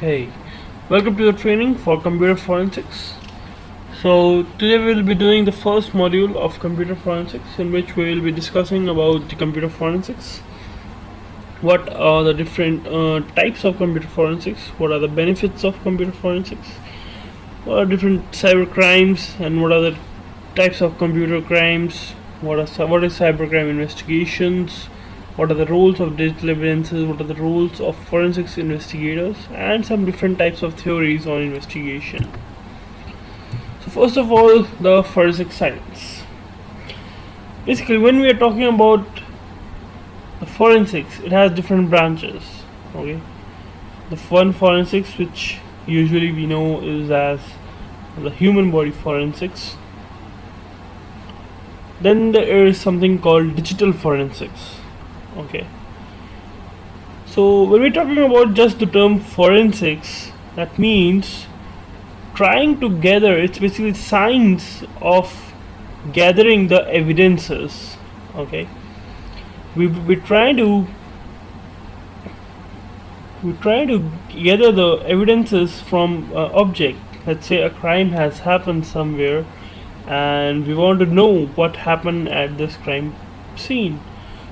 Hey, welcome to the training for computer forensics. So today we will be doing the first module of computer forensics, in which we will be discussing about the computer forensics. What are the different types of computer forensics? What are the benefits of computer forensics? What are different cyber crimes, and what are the types of computer crimes? What is cybercrime investigations? What are the roles of digital evidences? What are the roles of forensics investigators? And some different types of theories on investigation. So first of all, the forensic science. Basically, when we are talking about the forensics, it has different branches. Okay, the one forensics which usually we know is as the human body forensics. Then there is something called digital forensics. Okay, so when we're talking about just the term forensics, that means trying to gather, it's basically science of gathering the evidences. Okay, we try to gather the evidences from object. Let's say a crime has happened somewhere and we want to know what happened at this crime scene.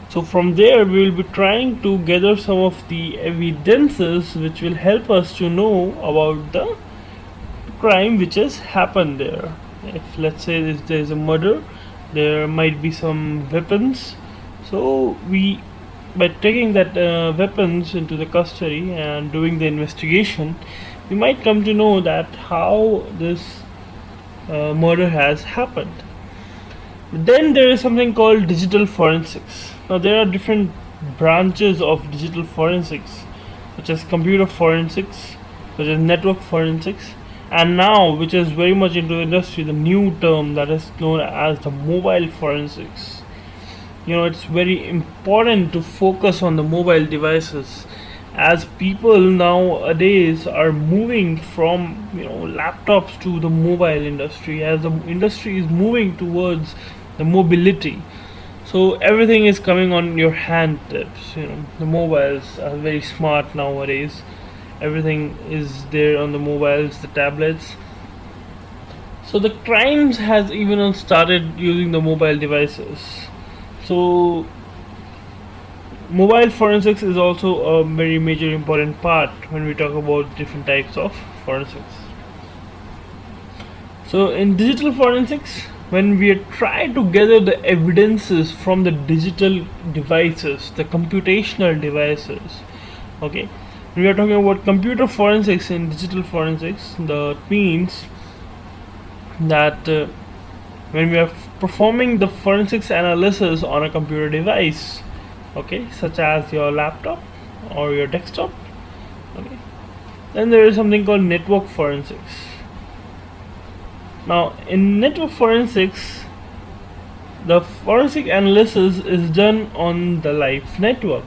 So from there we will be trying to gather some of the evidences which will help us to know about the crime which has happened there. If let's say there is a murder, there might be some weapons. So we, by taking that weapons into the custody and doing the investigation, we might come to know that how this murder has happened. Then there is something called digital forensics. Now there are different branches of digital forensics, such as computer forensics, such as network forensics, and now, which is very much into the industry, the new term that is known as the mobile forensics. It's very important to focus on the mobile devices, as people nowadays are moving from laptops to the mobile industry, as the industry is moving towards the mobility. So everything is coming on your hand tips. The mobiles are very smart nowadays. Everything is there on the mobiles, the tablets. So the crimes has even started using the mobile devices. So mobile forensics is also a very major important part when we talk about different types of forensics. So in digital forensics, when we try to gather the evidences from the digital devices, the computational devices, okay, when we are talking about computer forensics in digital forensics, that means that when we are performing the forensics analysis on a computer device, okay, such as your laptop or your desktop, okay, then there is something called network forensics. Now in network forensics, the forensic analysis is done on the live network.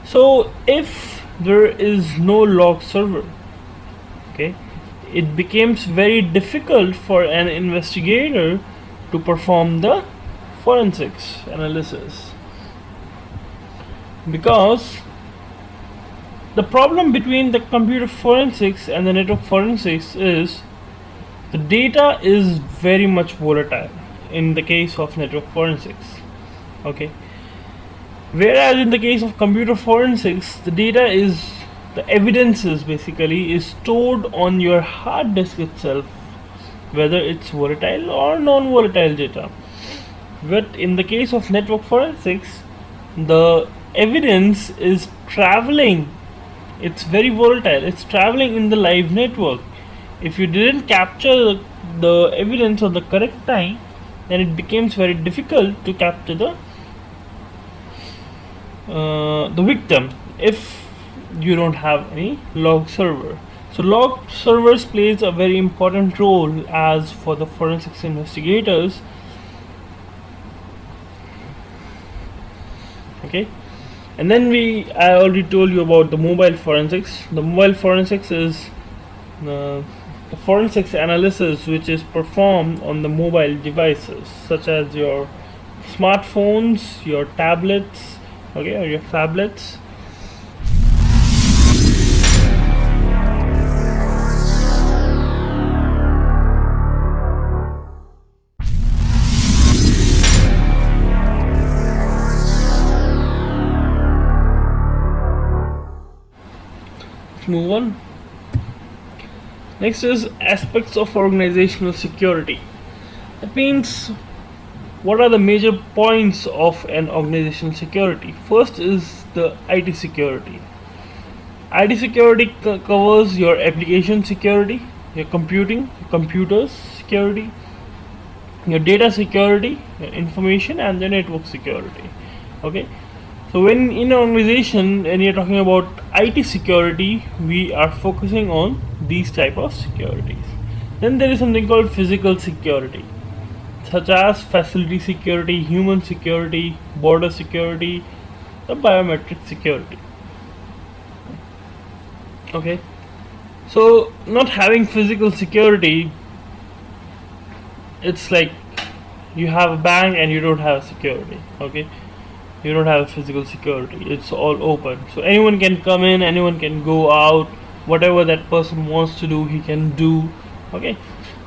So if there is no log server, okay, it becomes very difficult for an investigator to perform the forensics analysis, because the problem between the computer forensics and the network forensics is the data is very much volatile in the case of network forensics. Okay, whereas in the case of computer forensics, the data is, the evidences basically is stored on your hard disk itself, whether it's volatile or non-volatile data. But in the case of network forensics, the evidence is traveling, it's very volatile, it's traveling in the live network. If you didn't capture the evidence on the correct time, then it becomes very difficult to capture the victim if you don't have any log server. So log servers plays a very important role as for the forensics investigators. Okay, and then I already told you about the mobile forensics. The mobile forensics is the forensics analysis which is performed on the mobile devices, such as your smartphones, your tablets, okay, or your phablets. move on. Next is aspects of organizational security. That means what are the major points of an organizational security? First is the IT security. IT security covers your application security, your computers security, your data security, your information, and the network security. Okay, so when in an organization, when you're talking about IT security, we are focusing on these type of securities. Then there is something called physical security, such as facility security, human security, border security, the biometric security. Okay, so not having physical security, it's like you have a bank and you don't have security. Okay, you don't have physical security, it's all open, so anyone can come in, anyone can go out, whatever that person wants to do he can do. Okay,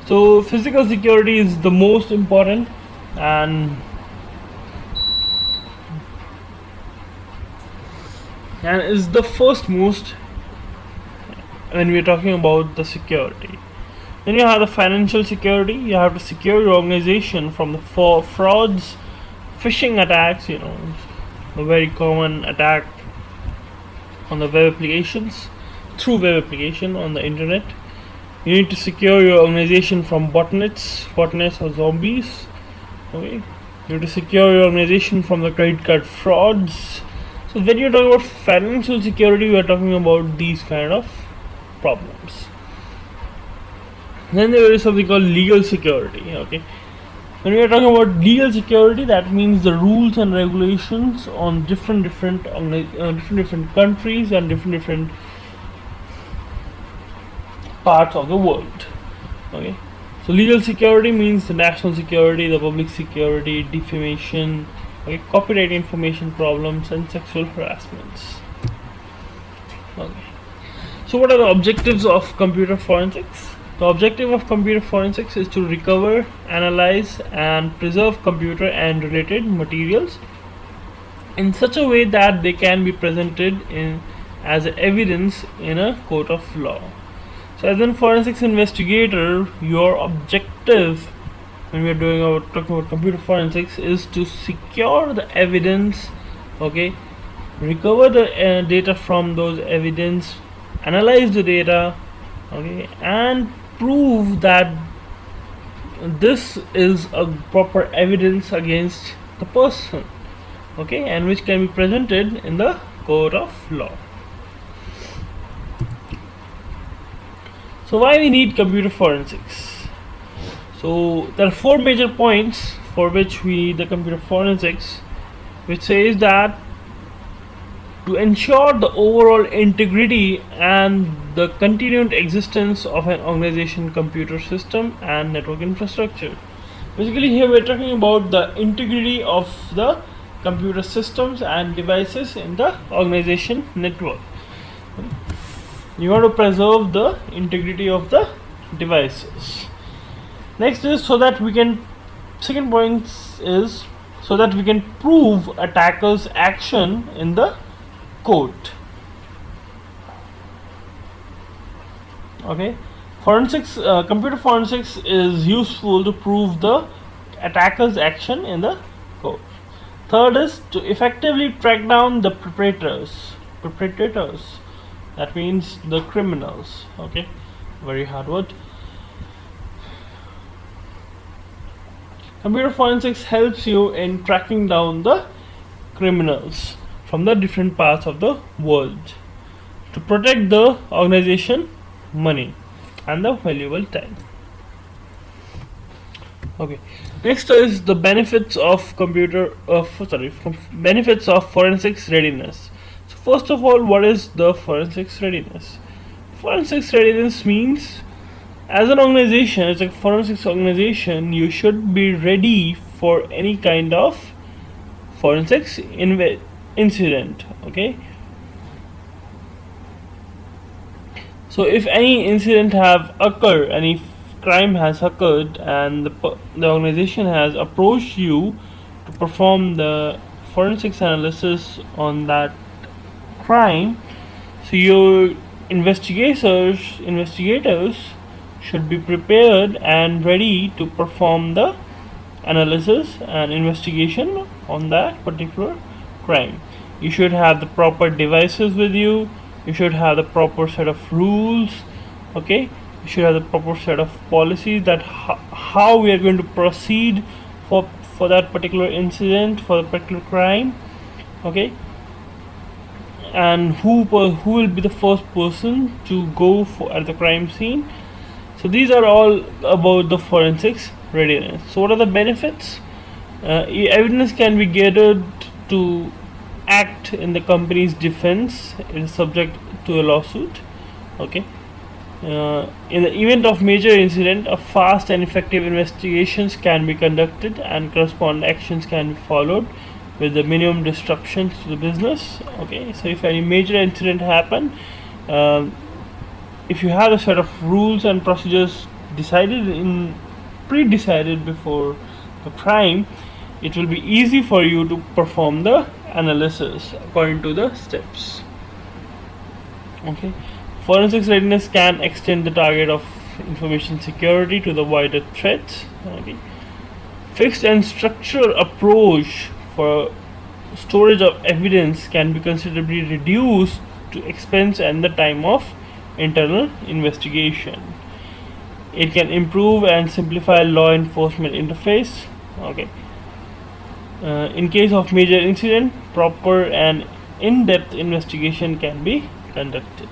so physical security is the most important and is the first most when we're talking about the security. Then you have the financial security. You have to secure your organization from the frauds, phishing attacks, the very common attack on the web applications, through web application on the internet. You need to secure your organization from botnets or zombies. Okay, you need to secure your organization from the credit card frauds. So when you're talking about financial security, we are talking about these kind of problems. Then there is something called legal security. Okay, when we are talking about legal security, that means the rules and regulations on different countries and different parts of the world. Okay, so legal security means the national security, the public security, defamation, okay, copyright information problems, and sexual harassments. Okay, so what are the objectives of computer forensics? The objective of computer forensics is to recover, analyze, and preserve computer and related materials in such a way that they can be presented as evidence in a court of law. So, as a forensics investigator, your objective when we are talking about computer forensics is to secure the evidence, okay, recover the data from those evidence, analyze the data, okay, and prove that this is a proper evidence against the person, okay, and which can be presented in the court of law. So why we need computer forensics? So there are four major points for which we need the computer forensics, which says that to ensure the overall integrity and the continued existence of an organization computer system and network infrastructure. Basically here we are talking about the integrity of the computer systems and devices in the organization network. You want to preserve the integrity of the devices. Next is second point is so that we can prove attackers' action in the court. Okay, computer forensics is useful to prove the attacker's action in the court. Third is to effectively track down the perpetrators. That means the criminals. Okay, very hard word. Computer forensics helps you in tracking down the criminals from the different parts of the world to protect the organization money and the valuable time. Okay, next is the benefits of benefits of forensics readiness. So first of all, what is the forensics readiness? Forensics readiness means as an organization, as a forensics organization, you should be ready for any kind of forensics incident. Okay, so if any incident have occurred, any crime has occurred, and the organization has approached you to perform the forensics analysis on that crime, so investigators should be prepared and ready to perform the analysis and investigation on that particular crime. You should have the proper devices with you. You should have the proper set of rules. Okay, you should have the proper set of policies that how we are going to proceed for that particular incident, for the particular crime. Okay, and who will be the first person to go at the crime scene. So these are all about the forensics readiness. So what are the benefits? Evidence can be gathered to act in the company's defense is subject to a lawsuit. Okay. In the event of major incident, a fast and effective investigations can be conducted and corresponding actions can be followed with the minimum disruptions to the business. Okay, so if any major incident happen, if you have a set of rules and procedures pre-decided before the crime, it will be easy for you to perform the analysis according to the steps. Okay, forensics readiness can extend the target of information security to the wider threats. Okay, fixed and structured approach for storage of evidence can be considerably reduced to expense and the time of internal investigation. It can improve and simplify law enforcement interface. Okay. In case of major incident, proper and in-depth investigation can be conducted.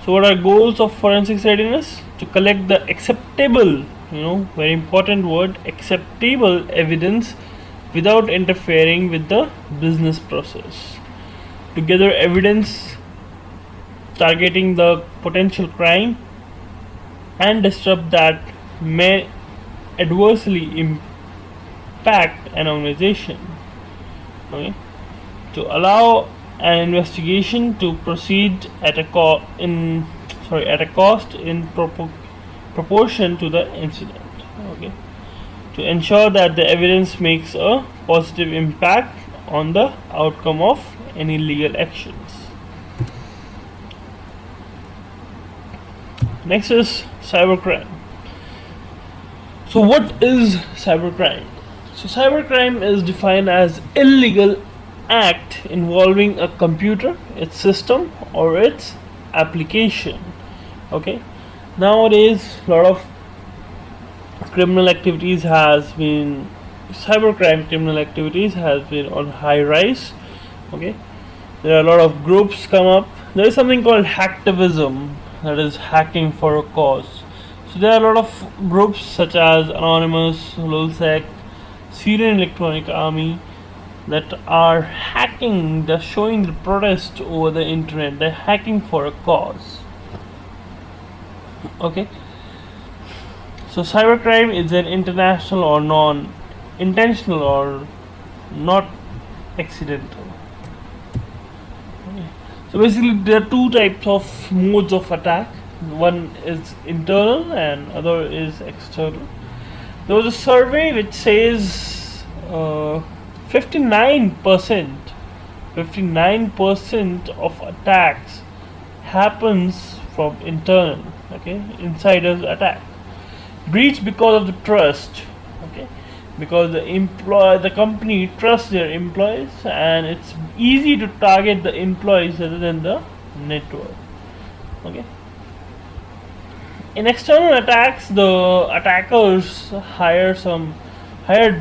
So what are goals of forensics readiness? To collect the acceptable, very important word, acceptable evidence without interfering with the business process. To gather evidence targeting the potential crime and disrupt that may adversely impact an organization. Okay. To allow an investigation to proceed at a cost in proportion to the incident. Okay, to ensure that the evidence makes a positive impact on the outcome of any legal actions. Next is cybercrime. So what is cybercrime? So cybercrime is defined as illegal act involving a computer, its system, or its application. Okay, nowadays a lot of cybercrime criminal activities has been on high rise. Okay, there are a lot of groups come up. There is something called hacktivism, that is hacking for a cause. So there are a lot of groups such as Anonymous, LulzSec, Syrian Electronic Army, that are hacking, they're showing the protest over the internet, they're hacking for a cause. Okay, so cybercrime is an international or non-intentional or not accidental. Okay. So basically there are two types of modes of attack. One is internal and other is external. There was a survey which says 59% of attacks happens from internal. Okay, insiders attack. Breach because of the trust. Okay, because the company trusts their employees and it's easy to target the employees rather than the network. Okay. In external attacks, the attackers hired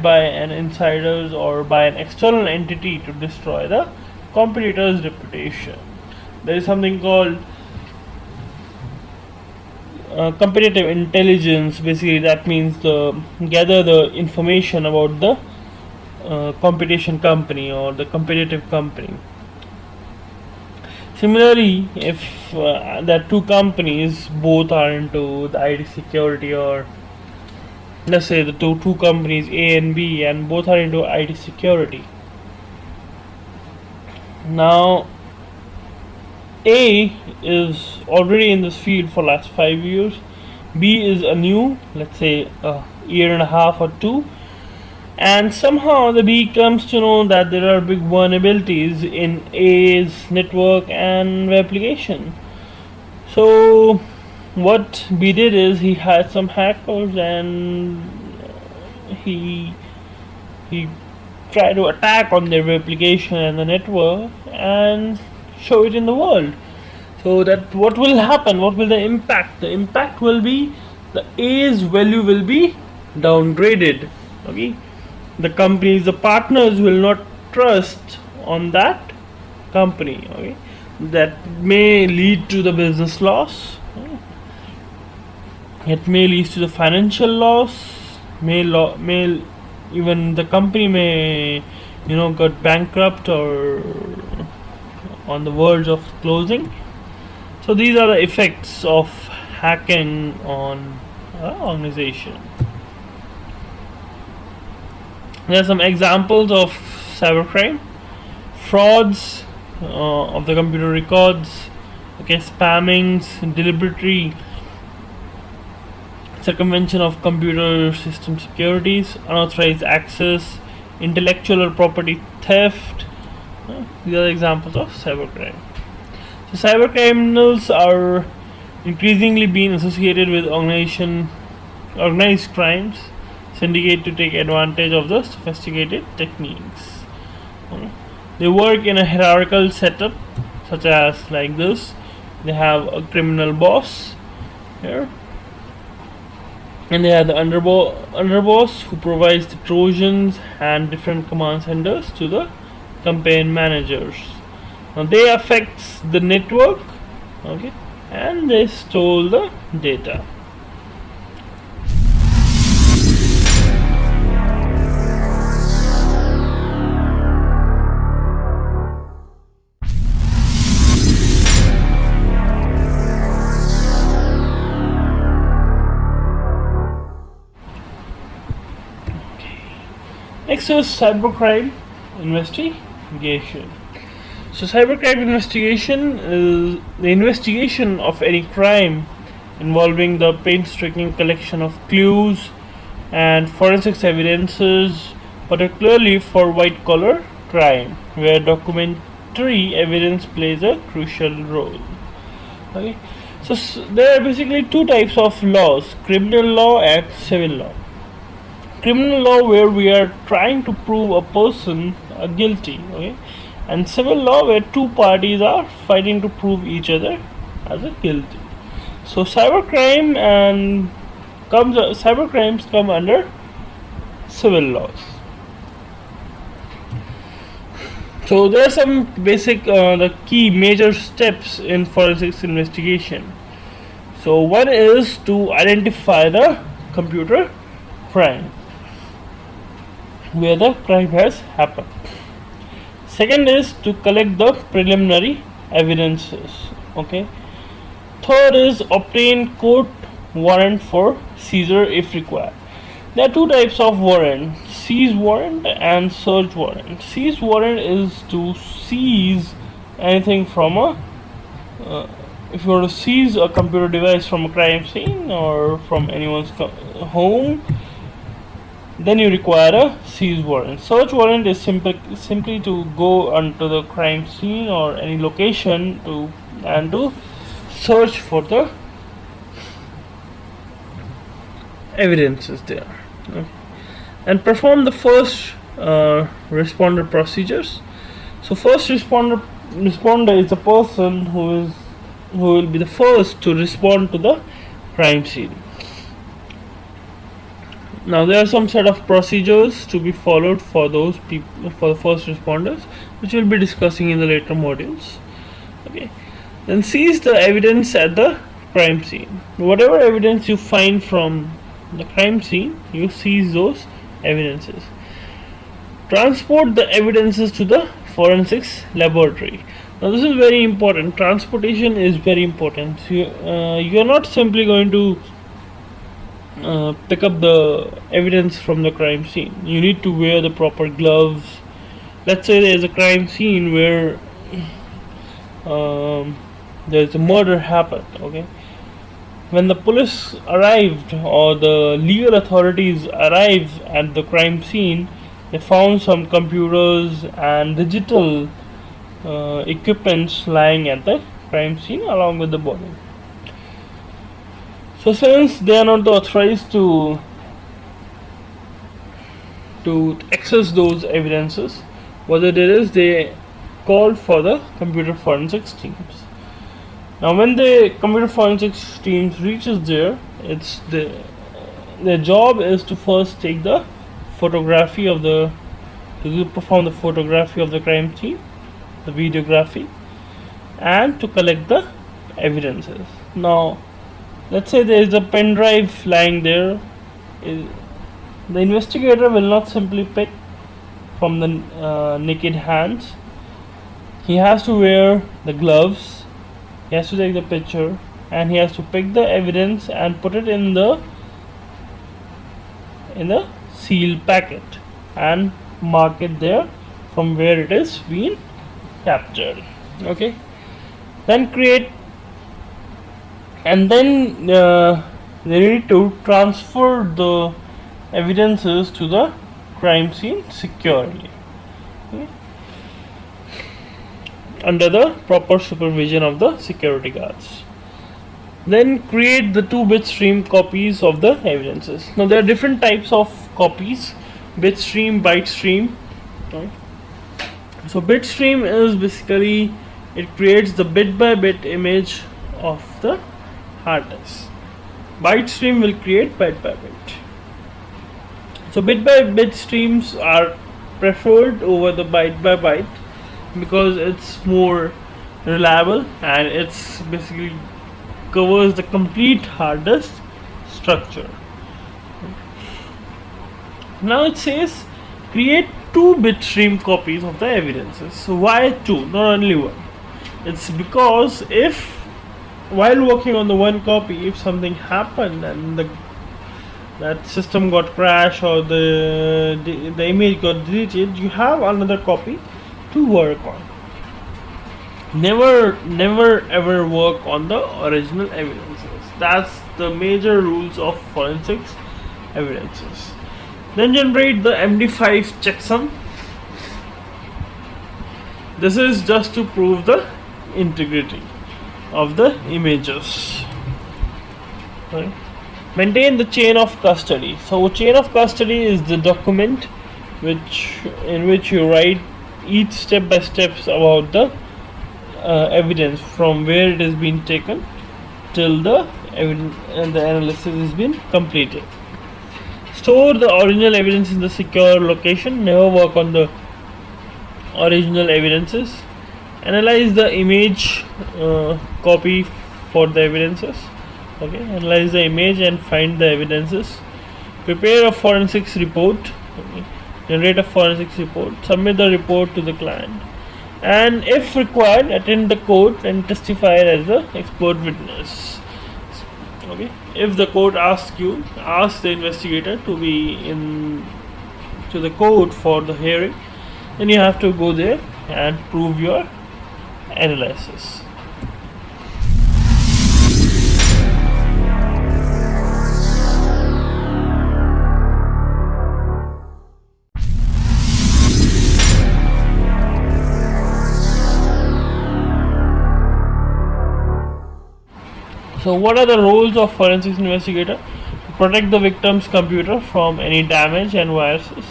by an insiders or by an external entity to destroy the competitor's reputation. There is something called competitive intelligence. Basically that means gather the information about the competition company or the competitive company. Similarly, if there are two companies, both are into the IT security, or let's say the two companies A and B, and both are into IT security. Now A is already in this field for last 5 years. B is a new, let's say a year and a half or two, and somehow the B comes to know that there are big vulnerabilities in A's network and web application. So what B did is he had some hackers and he he tried to attack on their application and the network and show it in the world. So that what will happen? What will the impact? The impact will be the A's value will be downgraded. Okay, the companies, the partners will not trust on that company. Okay, that may lead to the business loss. It may lead to the financial loss. May even the company may get bankrupt or on the verge of closing. So these are the effects of hacking on an organization. There are some examples of cybercrime: frauds of the computer records, okay, spammings, deliberate circumvention of computer system securities, unauthorized access, intellectual or property theft. These are examples of cybercrime. So cybercriminals are increasingly being associated with organized crimes syndicate to take advantage of the sophisticated techniques. They work in a hierarchical setup, such as like this. They have a criminal boss here, and they have the underboss who provides the Trojans and different command centers to the campaign managers. Now they affects the network, okay, and they stole the data. Next is cybercrime investigation. So cybercrime investigation is the investigation of any crime involving the painstaking collection of clues and forensics evidences, particularly for white collar crime, where documentary evidence plays a crucial role. Okay, so there are basically two types of laws: criminal law and civil law. Criminal law, where we are trying to prove a person guilty, okay, and civil law, where two parties are fighting to prove each other as a guilty. So cybercrime and cybercrimes come under civil laws. So there are some basic the key major steps in forensics investigation. So one is to identify the computer crime, where the crime has happened. Second is to collect the preliminary evidences. Okay. Third is obtain court warrant for seizure if required. There are two types of warrant: seize warrant and search warrant. Seize warrant is to seize anything from a if you want to seize a computer device from a crime scene or from anyone's home, then you require a seize warrant. Search warrant is simply to go onto the crime scene or any location to search for the evidences there, okay, and perform the first responder procedures. So first responder is the person who will be the first to respond to the crime scene. Now there are some set of procedures to be followed for those people, for the first responders, which we'll be discussing in the later modules. Okay. Then seize the evidence at the crime scene. Whatever evidence you find from the crime scene, you seize those evidences. Transport the evidences to the forensics laboratory. Now this is very important. Transportation is very important. So you are not simply going to pick up the evidence from the crime scene. You need to wear the proper gloves. Let's say there is a crime scene where there's a murder happened. Okay, when the police arrived or the legal authorities arrived at the crime scene, they found some computers and digital equipments lying at the crime scene along with the body. So since they are not authorized to access those evidences, what they did is they called for the computer forensics teams. Now, when the computer forensics teams reaches there, it's their job is to first take the photography of the to perform the photography of the crime scene, the videography, and to collect the evidences. Now, let's say there is a pen drive lying there. The investigator will not simply pick from the naked hands. He has to wear the gloves, he has to take the picture, and he has to pick the evidence and put it in the sealed packet and mark it there from where it is being captured. Okay, then create, and then they need to transfer the evidences to the crime scene securely, okay, under the proper supervision of the security guards. Then create the 2-bit stream copies of the evidences. Now there are different types of copies: bit stream, byte stream. Right? So bit stream is basically, it creates the bit by bit image of the hard disk. Byte stream will create byte by bit. So bit by bit streams are preferred over the byte by byte because it's more reliable and it's basically covers the complete hard disk structure. Now it says create 2-bit stream copies of the evidences. So why 2, not only 1? It's because if while working on the one copy, if something happened and that system got crashed or the image got deleted, you have another copy to work on. Never ever work on the original evidences. That's the major rules of forensics evidences. Then generate the MD5 checksum. This is just to prove the integrity of the images. Right. Maintain the chain of custody. So chain of custody is the document in which you write each step by steps about the evidence from where it has been taken till the evidence and the analysis has been completed. Store the original evidence in the secure location. Never work on the original evidences. Analyze the image copy for the evidences. Okay, analyze the image and find the evidences. Prepare a forensics report. Okay. Generate a forensics report. Submit the report to the client, and if required, attend the court and testify as the expert witness. Okay, if the court asks you, ask the investigator to be in to the court for the hearing, then you have to go there and prove your analysis. So what are the roles of forensics investigator? To protect the victim's computer from any damage and viruses,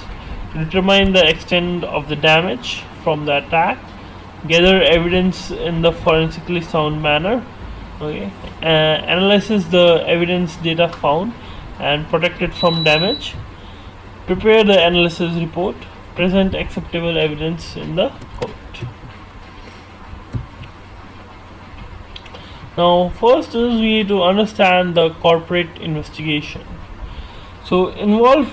to determine the extent of the damage from the attack, gather evidence in the forensically sound manner, okay, analyze the evidence data found and protect it from damage, prepare the analysis report, present acceptable evidence in the court. Now, first is we need to understand the corporate investigation. So, involve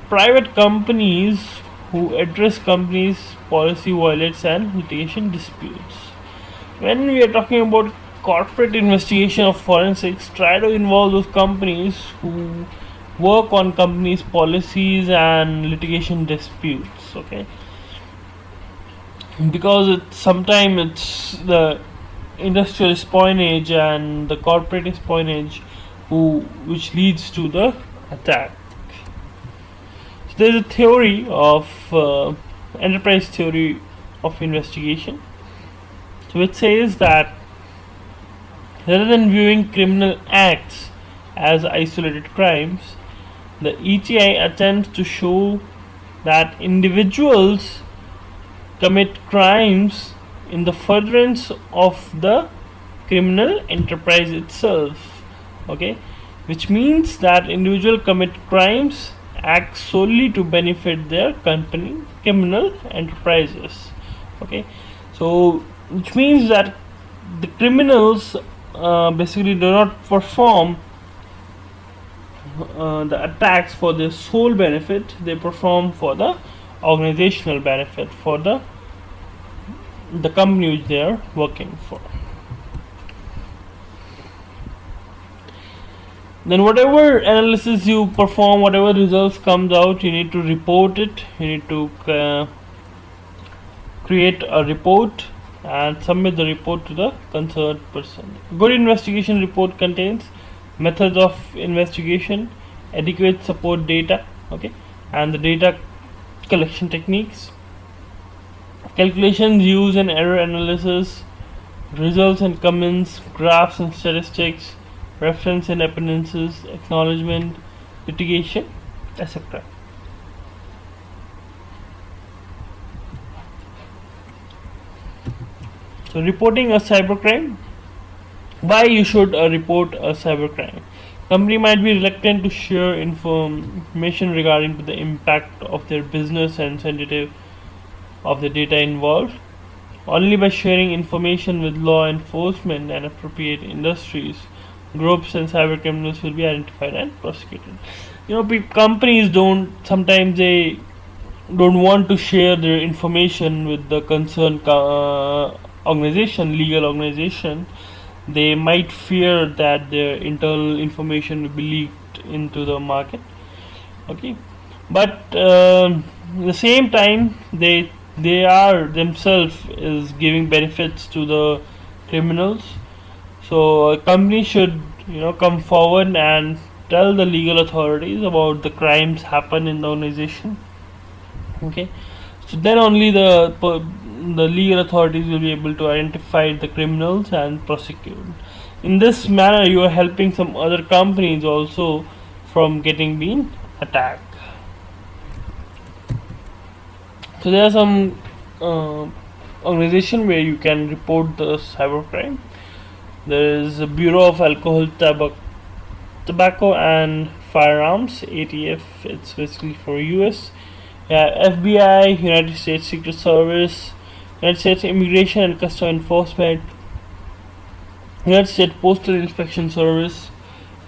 private companies who address companies' policy violations and litigation disputes. When we are talking about corporate investigation of forensics, try to involve those companies who work on companies' policies and litigation disputes. Okay, because sometimes it's the industrial espionage and the corporate espionage, which leads to the attack. So there's a theory of enterprise theory of investigation, so which says that rather than viewing criminal acts as isolated crimes, the ETI attempts to show that individuals commit crimes in the furtherance of the criminal enterprise itself. Okay, which means that individuals commit crimes act solely to benefit their company criminal enterprises. Okay, so which means that the criminals basically do not perform the attacks for their sole benefit, they perform for the organizational benefit, for the company which they are working for. Then whatever analysis you perform, whatever results comes out, you need to report it. You need to create a report and submit the report to the concerned person. Good investigation report contains methods of investigation, adequate support data, okay, and the data collection techniques, calculations used in error analysis, results and comments, graphs and statistics, reference and appendices, acknowledgement, litigation, etc. So reporting a cybercrime. Why you should report a cybercrime? Company might be reluctant to share information regarding to the impact of their business and sensitive of the data involved. Only by sharing information with law enforcement and appropriate industries, groups and cyber criminals will be identified and prosecuted. Companies sometimes they don't want to share their information with the concerned legal organization. They might fear that their internal information will be leaked into the market. Okay, but at the same time, they are themselves is giving benefits to the criminals. So a company should come forward and tell the legal authorities about the crimes happen in the organization. Okay, so then only the legal authorities will be able to identify the criminals and prosecute. In this manner, you are helping some other companies also from getting being attacked. So there are some organization where you can report the cybercrime. There is a Bureau of Alcohol, Tobacco and Firearms (ATF). It's basically for US. FBI, United States Secret Service, United States Immigration and Customs Enforcement, United States Postal Inspection Service.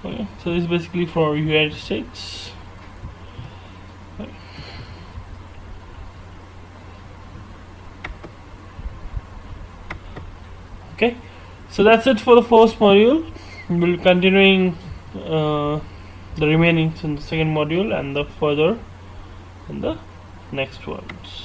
Okay, so this is basically for United States. Okay, so that's it for the first module. We'll be continuing the remaining in the second module and the further in the next ones.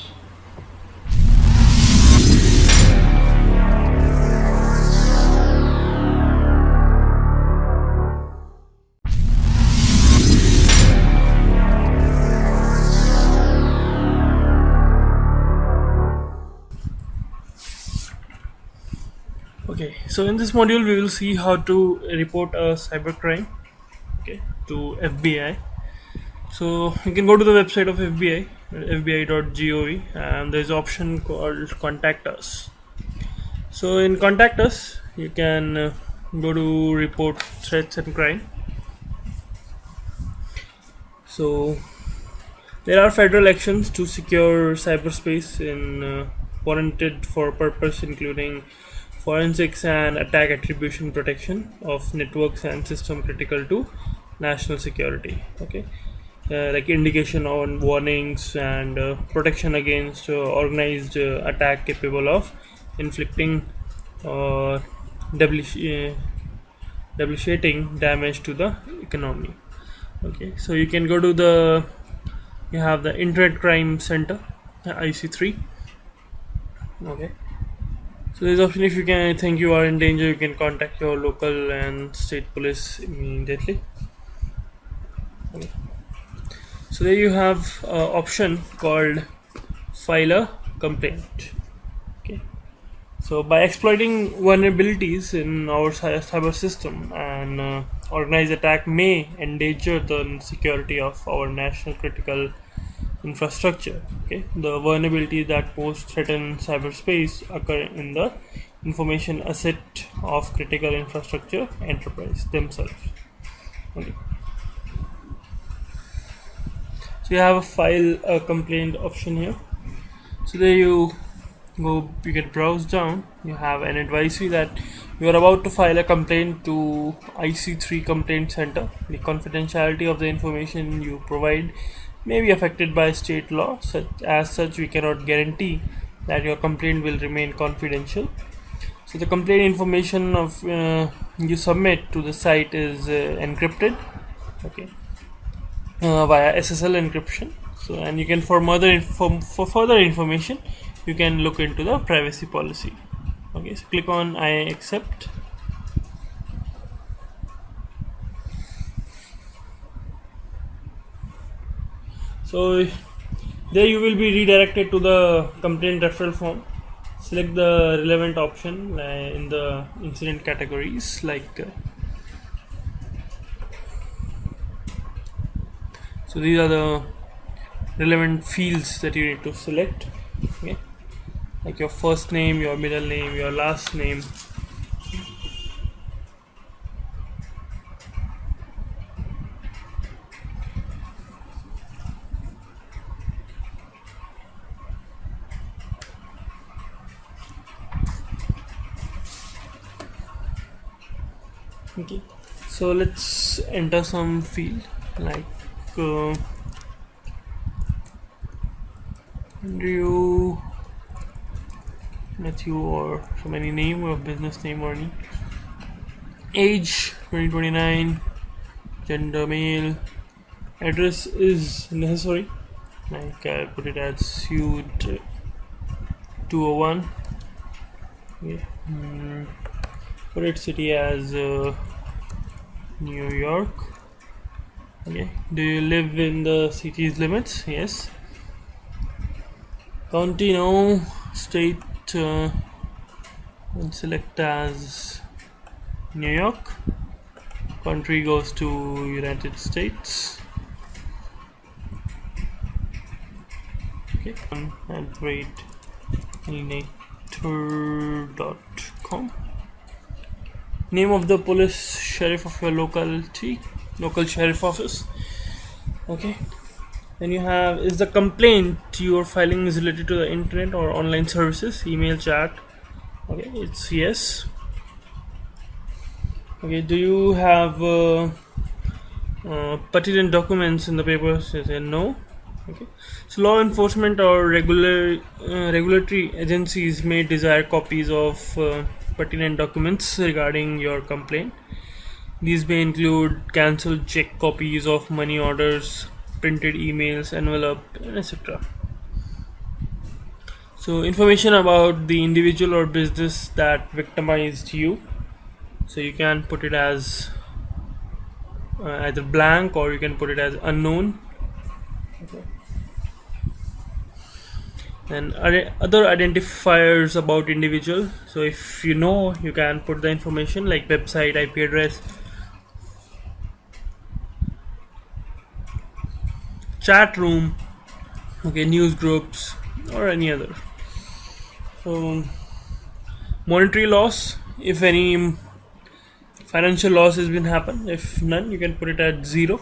Okay, so in this module we will see how to report a cybercrime, okay, to FBI. So you can go to the website of FBI, fbi.gov, and there's an option called Contact Us. So in Contact Us, you can go to Report Threats and Crime. So there are federal actions to secure cyberspace in warranted for purpose including forensics and attack attribution protection of networks and system critical to national security. Okay, like indication on warnings and protection against organized attack capable of inflicting debilitating damage to the economy. Okay, so you can go to you have the Internet Crime Center, IC3. Okay, so So there's option if you can think you are in danger, you can contact your local and state police immediately. Okay. So there you have option called file a complaint. Okay. So by exploiting vulnerabilities in our cyber system, and organized attack may endanger the security of our national critical infrastructure. Okay, the vulnerabilities that most threaten cyberspace occur in the information asset of critical infrastructure enterprise themselves. Okay. So you have a file a complaint option here. So there you go, you can browse down. You have an advisory that you are about to file a complaint to IC3 Complaint Center. The confidentiality of the information you provide may be affected by state law. As such, we cannot guarantee that your complaint will remain confidential. So the complaint information of you submit to the site is encrypted. Okay, via SSL encryption. So, and you can for further information, you can look into the privacy policy. Okay, so click on I accept. So there you will be redirected to the complaint referral form. Select the relevant option in the incident categories, like so these are the relevant fields that you need to select. Okay, like your first name, your middle name, your last name. Okay, so let's enter some field like Andrew, Matthew, or some any name or business name or any. Age 2029, gender male, address is necessary, like I put it as suite 201. Okay. Put it city as New York. Okay, do you live in the city's limits? Yes. County, no. State and select as New York. Country goes to United States. Okay, and rate alienator.com. Name of the police sheriff of your local sheriff office. Okay, then you have, is the complaint you are filing is related to the internet or online services, email, chat? Okay, it's yes. Okay, do you have pertinent documents in the papers? Is no. Okay, so law enforcement or regulatory agencies may desire copies of pertinent documents regarding your complaint. These may include cancelled check copies of money orders, printed emails, envelope, etc. So information about the individual or business that victimized you. So you can put it as either blank, or you can put it as unknown. Okay. And other identifiers about individual. So if you know, you can put the information like website, IP address, chat room, okay, news groups, or any other. So monetary loss, if any financial loss has been happened. If none, you can put it at 0.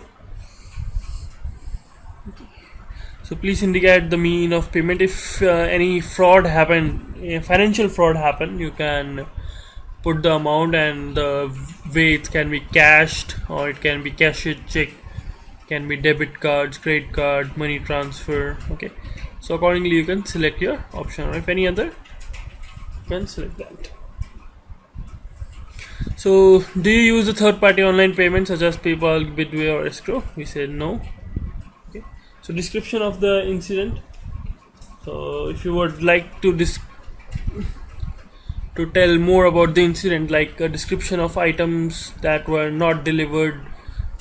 So please indicate the mean of payment. If any fraud happened, financial fraud happened, you can put the amount and the way it can be cashed, or it can be cashed check, can be debit cards, credit card, money transfer. Okay, so accordingly you can select your option, or if any other, you can select that. So do you use a third-party online payment such as PayPal, Bitway, or escrow? We said no. Okay, so description of the to tell more about the incident, like a description of items that were not delivered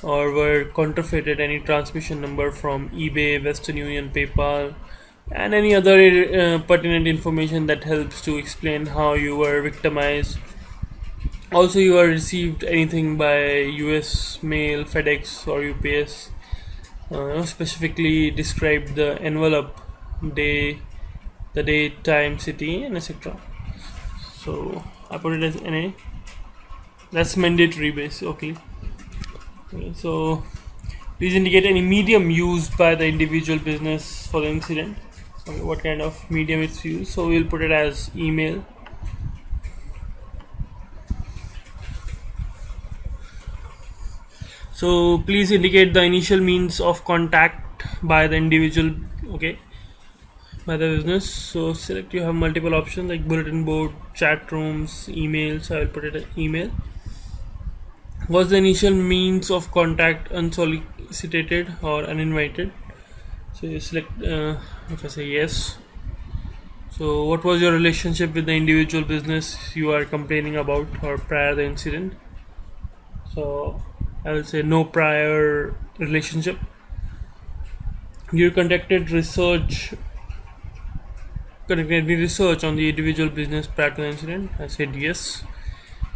or were counterfeited, any transmission number from eBay, Western Union, PayPal, and any other pertinent information that helps to explain how you were victimized. Also, you were received anything by US mail, FedEx, or UPS. Specifically describe the envelope, day, the date, time, city, and etc. So I put it as NA. That's mandatory, basically. Okay, so please indicate any medium used by the individual business for the incident. Okay, what kind of medium it's used? So we'll put it as email. So please indicate the initial means of contact by the individual. Okay, by the business. So select, you have multiple options like bulletin board, chat rooms, email. So I will put it as email. Was the initial means of contact unsolicited or uninvited? So you select, if I say yes. So what was your relationship with the individual business you are complaining about or prior the incident? So I will say no prior relationship. You conducted any research on the individual business prior to the incident? I said yes.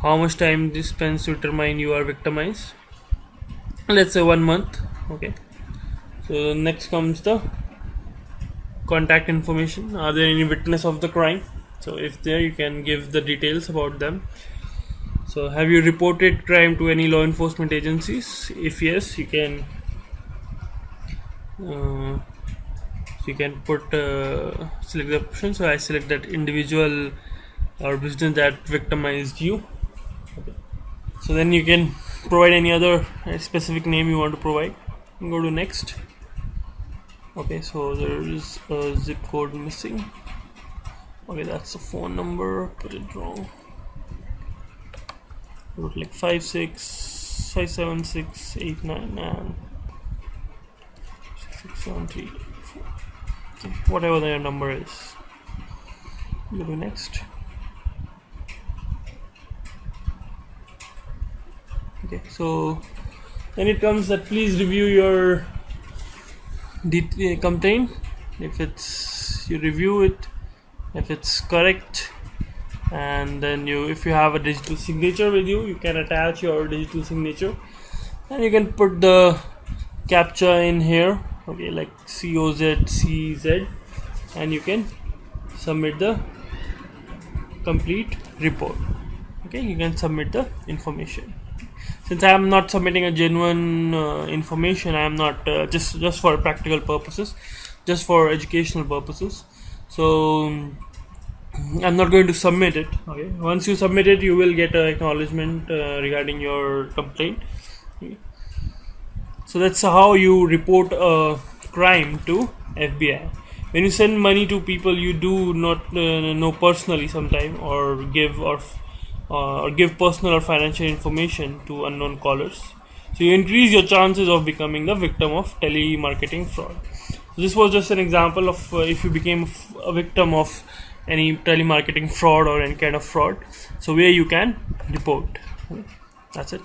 How much time this spends to determine you are victimized? Let's say 1 month. Okay. So next comes the contact information. Are there any witness of the crime? So if there, you can give the details about them. So have you reported crime to any law enforcement agencies? If yes, you can put select the option. So I select that individual or business that victimized you. Okay. So then you can provide any other specific name you want to provide. Go to next. Okay, so there is a zip code missing. Okay, that's a phone number. Put it wrong. Put like 5657689 6734. Okay, whatever their number is. Go to next. Okay, so then it comes that please review your complaint. If it's, you review it, if it's correct, and then if you have a digital signature with you, you can attach your digital signature, and you can put the captcha in here. Okay, like COZCZ, and you can submit the complete report. Okay, you can submit the information. Since I am not submitting a genuine information, I am not just for practical purposes, just for educational purposes. So I'm not going to submit it. Okay, once you submit it, you will get an acknowledgement regarding your complaint. Okay. So that's how you report a crime to FBI. When you send money to people you do not know personally, sometime, or give personal or financial information to unknown callers, so you increase your chances of becoming the victim of telemarketing fraud. So this was just an example of if you became a victim of any telemarketing fraud or any kind of fraud, so where you can report. That's it.